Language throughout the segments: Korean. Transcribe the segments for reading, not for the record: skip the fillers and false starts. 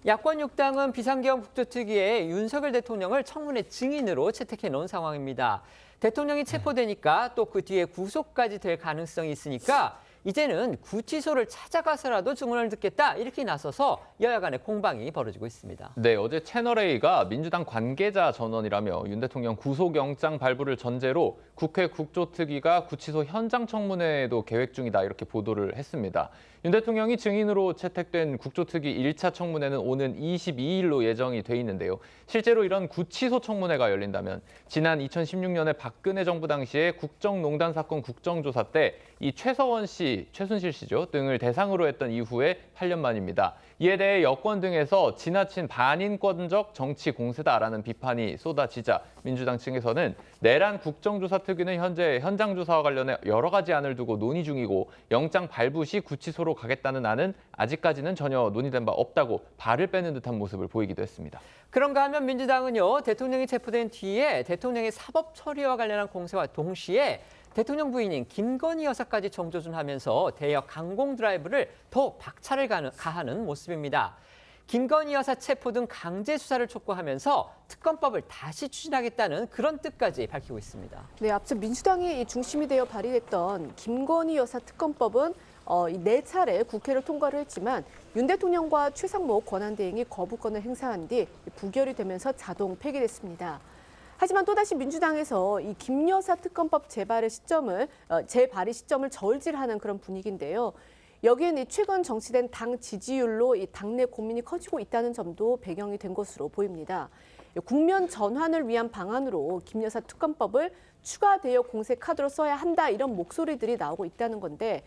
야권 6당은 비상계엄 국조특위에 윤석열 대통령을 청문회 증인으로 채택해 놓은 상황입니다. 대통령이 체포되니까 또 그 뒤에 구속까지 될 가능성이 있으니까 이제는 구치소를 찾아가서라도 증언을 듣겠다 이렇게 나서서 여야 간의 공방이 벌어지고 있습니다. 네, 어제 채널A가 민주당 관계자 전원이라며 윤 대통령 구속영장 발부를 전제로 국회 국조특위가 구치소 현장 청문회도 계획 중이다 이렇게 보도를 했습니다. 윤 대통령이 증인으로 채택된 국조특위 1차 청문회는 오는 22일로 예정이 돼 있는데요. 실제로 이런 구치소 청문회가 열린다면 지난 2016년에 박근혜 정부 당시에 국정농단 사건 국정조사 때 이 최서원 씨, 최순실 씨죠 등을 대상으로 했던 이후에 8년 만입니다. 이에 대해 여권 등에서 지나친 반인권적 정치 공세다라는 비판이 쏟아지자 민주당 측에서는 내란 국정조사특위는 현재 현장 조사와 관련해 여러 가지 안을 두고 논의 중이고 영장 발부 시 구치소로 가겠다는 안은 아직까지는 전혀 논의된 바 없다고 발을 빼는 듯한 모습을 보이기도 했습니다. 그런가 하면 민주당은요, 대통령이 체포된 뒤에 대통령의 사법 처리와 관련한 공세와 동시에 대통령 부인인 김건희 여사까지 정조준하면서 대여 강공 드라이브를 더욱 박차를 가하는 모습입니다. 김건희 여사 체포 등 강제 수사를 촉구하면서 특검법을 다시 추진하겠다는 그런 뜻까지 밝히고 있습니다. 네, 앞서 민주당이 이 중심이 되어 발의됐던 김건희 여사 특검법은 4차례 국회를 통과를 했지만 윤 대통령과 최상목 권한대행이 거부권을 행사한 뒤 부결이 되면서 자동 폐기됐습니다. 하지만 또다시 민주당에서 이 김 여사 특검법 재발의 재발의 시점을 저울질하는 그런 분위기인데요. 여기엔 최근 정치된 당 지지율로 이 당내 고민이 커지고 있다는 점도 배경이 된 것으로 보입니다. 국면 전환을 위한 방안으로 김 여사 특검법을 추가 대여 공세 카드로 써야 한다 이런 목소리들이 나오고 있다는 건데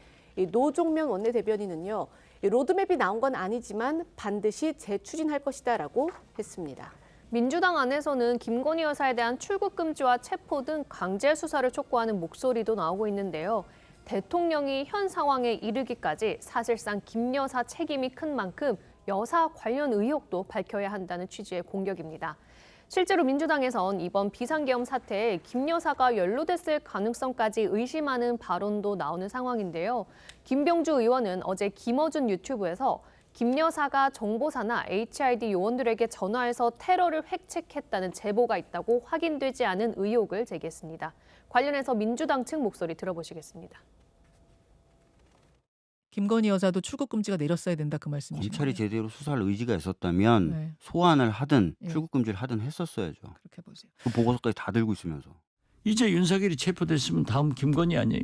노종면 원내대변인은요. 로드맵이 나온 건 아니지만 반드시 재추진할 것이다라고 했습니다. 민주당 안에서는 김건희 여사에 대한 출국 금지와 체포 등 강제 수사를 촉구하는 목소리도 나오고 있는데요. 대통령이 현 상황에 이르기까지 사실상 김 여사 책임이 큰 만큼 여사 관련 의혹도 밝혀야 한다는 취지의 공격입니다. 실제로 민주당에선 이번 비상계엄 사태에 김 여사가 연루됐을 가능성까지 의심하는 발언도 나오는 상황인데요. 김병주 의원은 어제 김어준 유튜브에서 김 여사가 정보사나 HID 요원들에게 전화해서 테러를 획책했다는 제보가 있다고 확인되지 않은 의혹을 제기했습니다. 관련해서 민주당 측 목소리 들어보시겠습니다. 김건희 여사도 출국 금지가 내렸어야 된다 그 말씀이신가요? 검찰이 제대로 수사할 의지가 있었다면 네. 소환을 하든 예. 출국 금지를 하든 했었어야죠. 그렇게 보세요. 그 보고서까지 다 들고 있으면서. 이제 윤석열이 체포됐으면 다음 김건희 아니에요?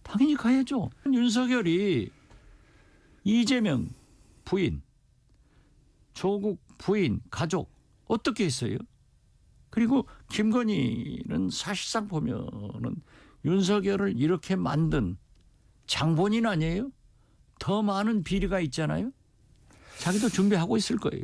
당연히 가야죠. 윤석열이 이재명 부인, 조국 부인, 가족 어떻게 했어요? 그리고 김건희는 사실상 보면은 윤석열을 이렇게 만든 장본인 아니에요? 더 많은 비리가 있잖아요. 자기도 준비하고 있을 거예요.